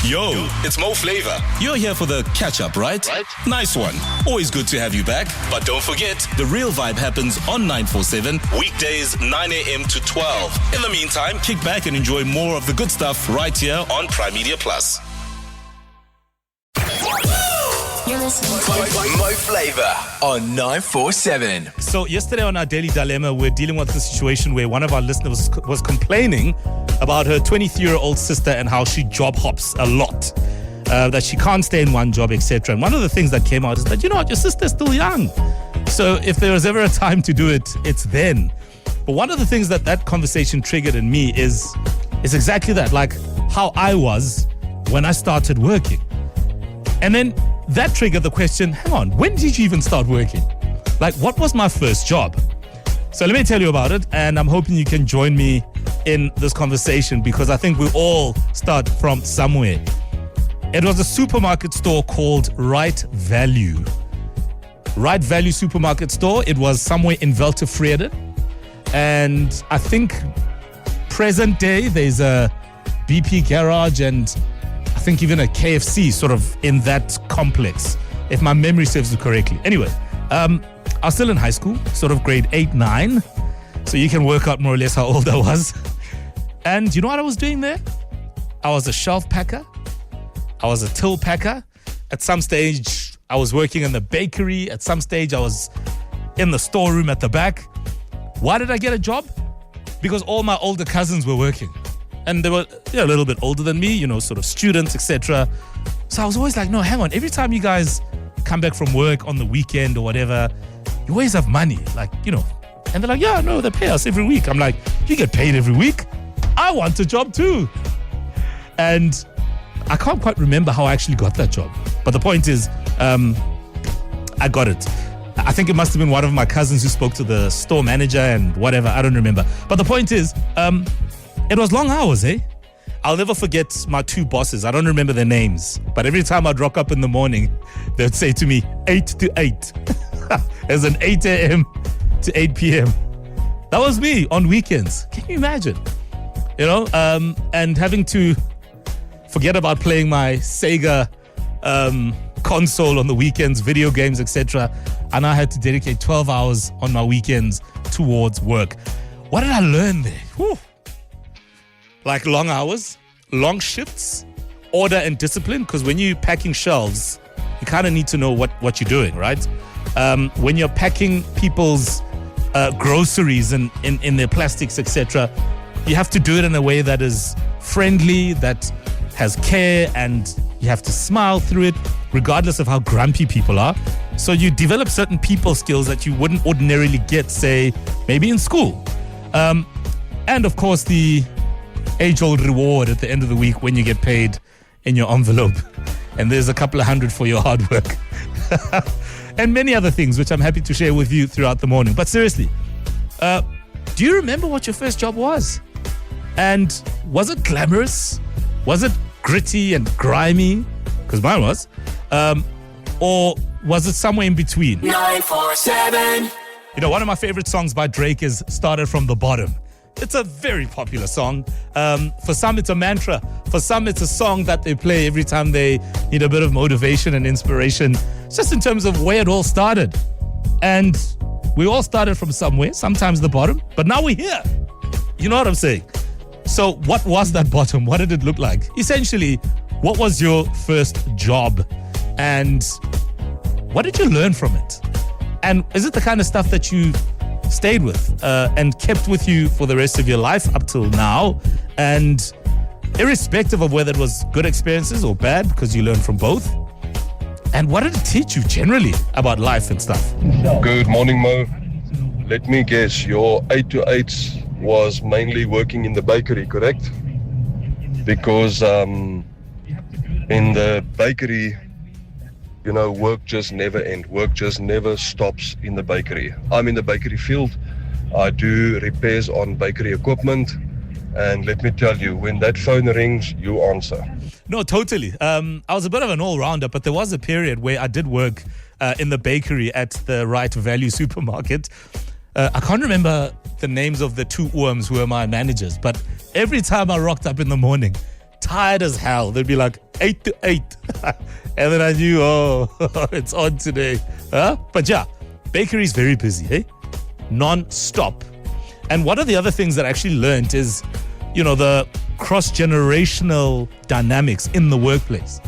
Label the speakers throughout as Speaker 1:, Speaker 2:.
Speaker 1: Yo, it's Mo Flava. You're here for the catch-up, right? Nice one. Always good to have you back. But don't forget, the real vibe happens on 947, weekdays 9 a.m. to 12. In the meantime, kick back and enjoy more of the good stuff right here on Prime Media Plus.
Speaker 2: You're listening to
Speaker 3: Mo Flava on 947.
Speaker 4: So yesterday on our Daily Dilemma, we're dealing with the situation where one of our listeners was complaining about her 23-year-old sister and how she job hops a lot, that she can't stay in one job, etc. And one of the things that came out is that, you know what, your sister's still young. So if there was ever a time to do it, it's then. But one of the things that conversation triggered in me is exactly that, like how I was when I started working. And then that triggered the question, hang on, when did you even start working? Like, what was my first job? So let me tell you about it, and I'm hoping you can join me in this conversation because I think we all start from somewhere. It was a supermarket store called Right Value. Right Value supermarket store. It was somewhere in Weltevrede. And I think present day, there's a BP garage and I think even a KFC sort of in that complex, if my memory serves me correctly. Anyway, I was still in high school, sort of grade 8, 9. So you can work out more or less how old I was. And you know what I was doing there? I was a shelf packer. I was a till packer. At some stage, I was working in the bakery. At some stage, I was in the storeroom at the back. Why did I get a job? Because all my older cousins were working. And they were a little bit older than me, sort of students, etc. So I was always like, no, hang on. Every time you guys come back from work on the weekend or whatever, you always have money, And they're like, yeah, no, they pay us every week. I'm like, you get paid every week? I want a job too. And I can't quite remember how I actually got that job. But the point is, I got it. I think it must have been one of my cousins who spoke to the store manager and whatever. I don't remember. But the point is, it was long hours, eh? I'll never forget my two bosses. I don't remember their names. But every time I'd rock up in the morning, they'd say to me, 8 to 8. As an 8 a.m. to 8 p.m. That was me on weekends. Can you imagine? And having to forget about playing my Sega console on the weekends, video games, etc. And I had to dedicate 12 hours on my weekends towards work. What did I learn there? Whew. Like long hours, long shifts, order and discipline. Because when you're packing shelves, you kind of need to know what you're doing, right? When you're packing people's groceries in their plastics, etc., you have to do it in a way that is friendly, that has care, and you have to smile through it, regardless of how grumpy people are. So you develop certain people skills that you wouldn't ordinarily get, say, maybe in school. And of course, the age-old reward at the end of the week when you get paid in your envelope. And there's a couple of hundred for your hard work. And many other things, which I'm happy to share with you throughout the morning. But seriously, do you remember what your first job was? And was it glamorous? Was it gritty and grimy? Because mine was. Or was it somewhere in between?
Speaker 2: 947.
Speaker 4: One of my favorite songs by Drake is Started From the Bottom. It's a very popular song. For some, it's a mantra. For some, it's a song that they play every time they need a bit of motivation and inspiration, just in terms of where it all started. And we all started from somewhere, sometimes the bottom, but now we're here. You know what I'm saying? So what was that bottom? What did it look like? Essentially, what was your first job? And what did you learn from it? And is it the kind of stuff that you stayed with and kept with you for the rest of your life up till now? And irrespective of whether it was good experiences or bad, because you learned from both. And what did it teach you generally about life and stuff?
Speaker 5: Good morning, Mo. Let me guess, your 8 to 8 was mainly working in the bakery, correct? Because in the bakery, work just never ends. Work just never stops in the bakery. I'm in the bakery field. I do repairs on bakery equipment. And let me tell you, when that phone rings, you answer.
Speaker 4: No, totally. I was a bit of an all-rounder, but there was a period where I did work in the bakery at the Right Value supermarket. I can't remember the names of the two worms who were my managers, but every time I rocked up in the morning tired as hell. They'd be like 8 to 8. And then I knew, it's on today. But yeah, bakery is very busy, eh? Non-stop. And one of the other things that I actually learned is, the cross-generational dynamics in the workplace.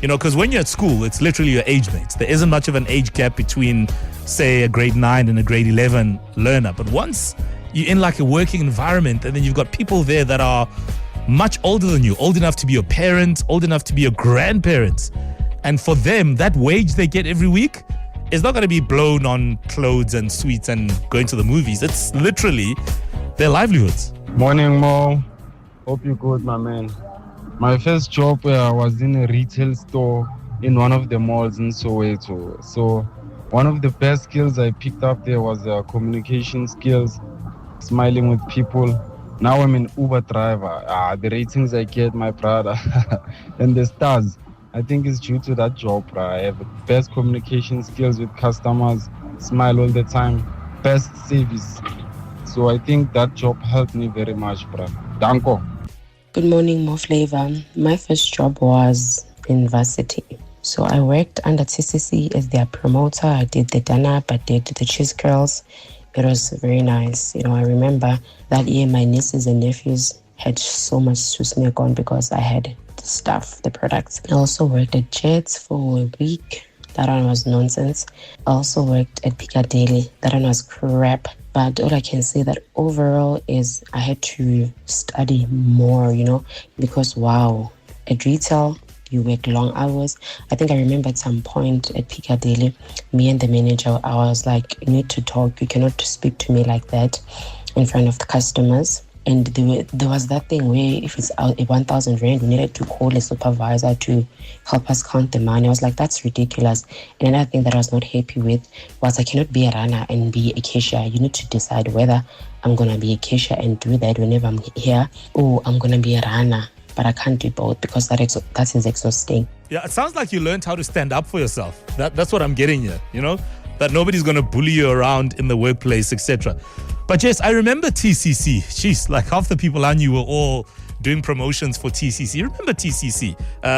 Speaker 4: Because when you're at school, it's literally your age mates. There isn't much of an age gap between, say, a grade 9 and a grade 11 learner. But once you're in like a working environment and then you've got people there that are much older than you, old enough to be your parents, old enough to be your grandparents. And for them, that wage they get every week is not going to be blown on clothes and sweets and going to the movies. It's literally their livelihoods.
Speaker 6: Morning, Mo. Hope you're good, my man. My first job was in a retail store in one of the malls in Soweto. So one of the best skills I picked up there was communication skills, smiling with people. Now I'm an Uber driver. The ratings I get, my brother, and the stars, I think it's due to that job, bro. I have the best communication skills with customers, smile all the time, best service. So I think that job helped me very much, bro. Danko.
Speaker 7: Good morning, Mo Flava. My first job was in varsity. So I worked under TCC as their promoter. I did the dinner, I did the cheese curls. It was very nice. I remember that year my nieces and nephews had so much to snack on because I had the stuff, the products. I also worked at Jets for a week. That one was nonsense. I also worked at Piccadilly. That one was crap. But all I can say that overall is I had to study more, because wow, at retail, you work long hours. I think I remember at some point at Piccadilly, me and the manager, I was like, you need to talk. You cannot speak to me like that in front of the customers. And there was that thing where if it's out 1,000 rand, we needed to call a supervisor to help us count the money. I was like, that's ridiculous. And another thing that I was not happy with was I cannot be a runner and be a cashier. You need to decide whether I'm going to be a cashier and do that whenever I'm here, or I'm going to be a runner. But I can't do both because that is exhausting.
Speaker 4: Yeah, it sounds like you learned how to stand up for yourself. That's what I'm getting here, that nobody's going to bully you around in the workplace, etc. But yes, I remember TCC. Jeez, like half the people I knew were all doing promotions for TCC. Remember TCC,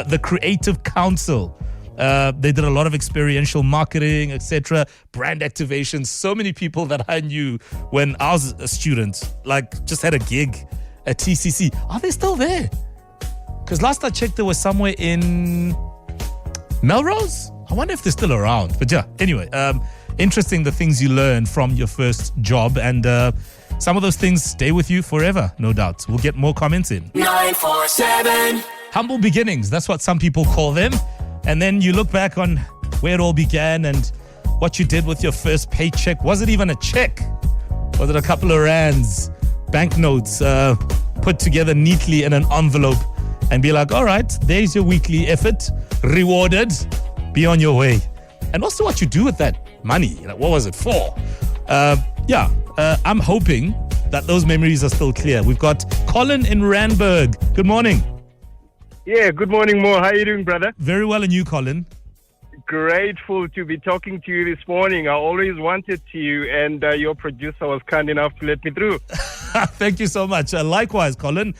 Speaker 4: the Creative Council. They did a lot of experiential marketing, etc., brand activations. So many people that I knew when I was a student, just had a gig at TCC. Are they still there? Because last I checked, they were somewhere in Melrose. I wonder if they're still around. But yeah, anyway, interesting the things you learn from your first job. And some of those things stay with you forever, no doubt. We'll get more comments in.
Speaker 2: 947.
Speaker 4: Humble beginnings, that's what some people call them. And then you look back on where it all began and what you did with your first paycheck. Was it even a check? Was it a couple of rands, banknotes put together neatly in an envelope and be like, all right, there's your weekly effort, rewarded, be on your way. And also what you do with that money, what was it for? I'm hoping that those memories are still clear. We've got Colin in Randburg. Good morning.
Speaker 8: Yeah, good morning, Mo. How are you doing, brother?
Speaker 4: Very well, and you, Colin?
Speaker 8: Grateful to be talking to you this morning. I always wanted to, and your producer was kind enough to let me through.
Speaker 4: Thank you so much. Likewise, Colin.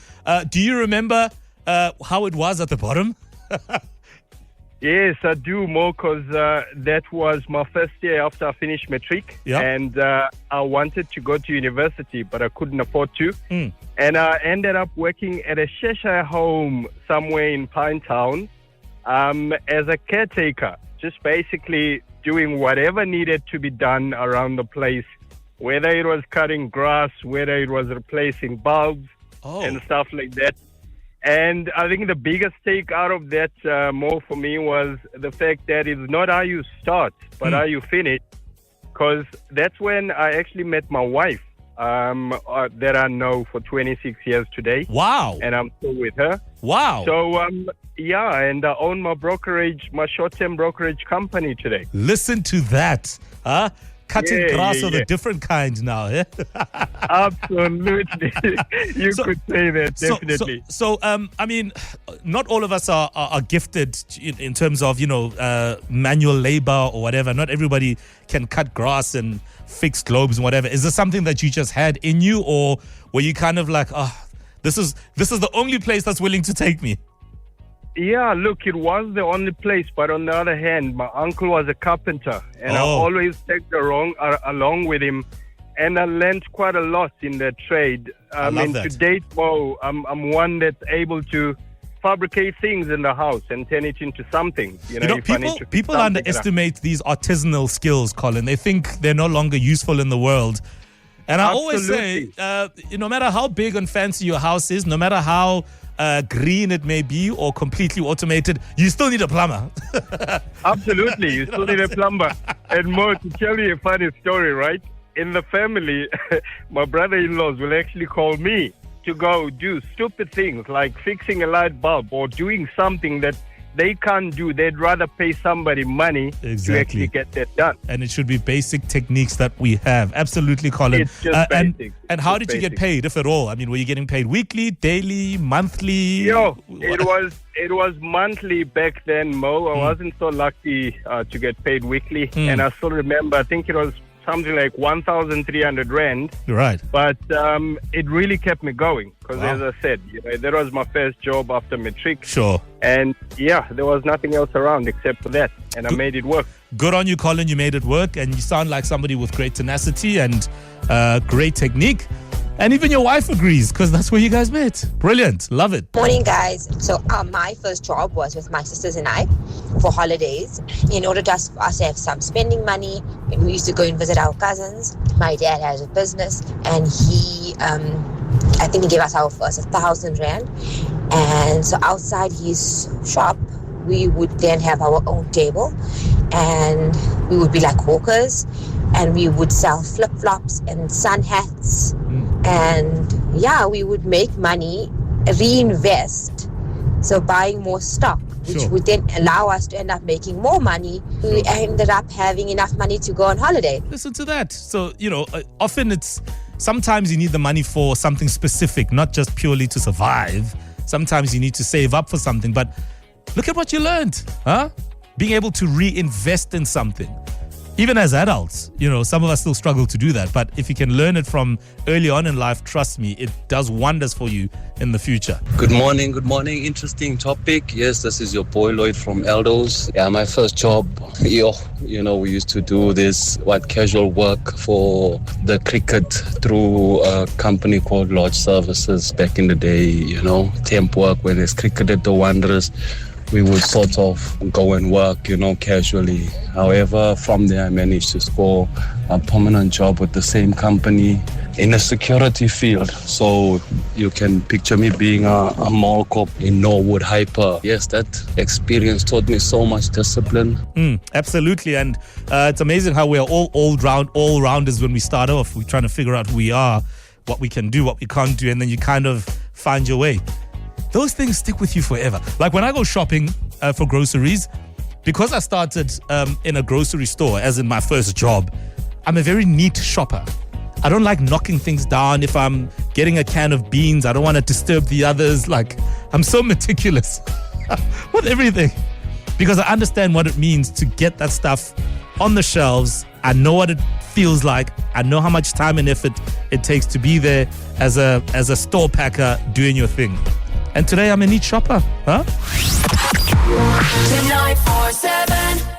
Speaker 4: Do you remember how it was at the bottom?
Speaker 8: Yes, I do, Mo, because that was my first year after I finished matric.
Speaker 4: Yep.
Speaker 8: And I wanted to go to university, but I couldn't afford to. And I ended up working at a Cheshire home somewhere in Pinetown as a caretaker, just basically doing whatever needed to be done around the place, whether it was cutting grass, whether it was replacing bulbs and stuff like that. And I think the biggest take out of that, Mo, for me was the fact that it's not how you start, but how you finish. Because that's when I actually met my wife, that I know for 26 years today.
Speaker 4: Wow.
Speaker 8: And I'm still with her.
Speaker 4: Wow.
Speaker 8: So, and I own my short-term brokerage company today.
Speaker 4: Listen to that. Cutting grass of a different kind now, eh?
Speaker 8: Absolutely. You could say that, definitely.
Speaker 4: So, I mean, not all of us are gifted in terms of, manual labor or whatever. Not everybody can cut grass and fix globes and whatever. Is this something that you just had in you, or were you kind of like, This is the only place that's willing to take me.
Speaker 8: Yeah, look, it was the only place, but on the other hand, my uncle was a carpenter, and I always tagged along with him, and I learned quite a lot in the trade. I mean, to date, Mo, I'm one that's able to fabricate things in the house and turn it into something. You know,
Speaker 4: people underestimate these artisanal skills, Colin. They think they're no longer useful in the world. And I always say, no matter how big and fancy your house is, no matter how green it may be or completely automated, you still need a plumber.
Speaker 8: Absolutely, you still need a plumber. And Mo, to tell you a funny story, right? In the family, my brother-in-laws will actually call me to go do stupid things like fixing a light bulb or doing something that they can't do. They'd rather pay somebody money to actually get that done.
Speaker 4: And it should be basic techniques that we have. Absolutely, Colin.
Speaker 8: It's just basic.
Speaker 4: And how did you get paid, if at all? I mean, were you getting paid weekly, daily, monthly?
Speaker 8: It was monthly back then, Mo. I wasn't so lucky to get paid weekly. And I still remember, I think it was something like 1,300 Rand.
Speaker 4: Right.
Speaker 8: But it really kept me going because, as I said, that was my first job after matric.
Speaker 4: Sure.
Speaker 8: And there was nothing else around except for that. And I made it work.
Speaker 4: Good on you, Colin. You made it work. And you sound like somebody with great tenacity and great technique. And even your wife agrees because that's where you guys met. Brilliant. Love it.
Speaker 9: Morning, guys. So my first job was with my sisters and I for holidays. In order for us to have some spending money, we used to go and visit our cousins. My dad has a business and he, I think he gave us our first 1,000 Rand. And so outside his shop, we would then have our own table and we would be like hawkers and we would sell flip-flops and sun hats. And we would make money, reinvest, so buying more stock, which would then allow us to end up making more money. We ended up having enough money to go on holiday.
Speaker 4: Listen to that. So, often sometimes you need the money for something specific, not just purely to survive. Sometimes you need to save up for something. But look at what you learned, huh? Being able to reinvest in something. Even as adults, some of us still struggle to do that. But if you can learn it from early on in life, trust me, it does wonders for you in the future.
Speaker 10: Good morning. Interesting topic. Yes, this is your boy Lloyd from Eldos. Yeah, my first job, we used to do this casual work for the cricket through a company called Lodge Services back in the day, temp work when there's cricket at the Wanderers. We would sort of go and work, casually. However, from there I managed to score a permanent job with the same company in a security field. So you can picture me being a mall cop in Norwood Hyper. Yes, that experience taught me so much discipline.
Speaker 4: Absolutely. And it's amazing how we're all-rounders when we start off. We're trying to figure out who we are, what we can do, what we can't do, and then you kind of find your way. Those things stick with you forever. Like when I go shopping for groceries, because I started in a grocery store, as in my first job, I'm a very neat shopper. I don't like knocking things down. If I'm getting a can of beans, I don't want to disturb the others. Like, I'm so meticulous with everything because I understand what it means to get that stuff on the shelves. I know what it feels like. I know how much time and effort it takes to be there as a store packer doing your thing. And today I'm a neat shopper, huh?
Speaker 2: 947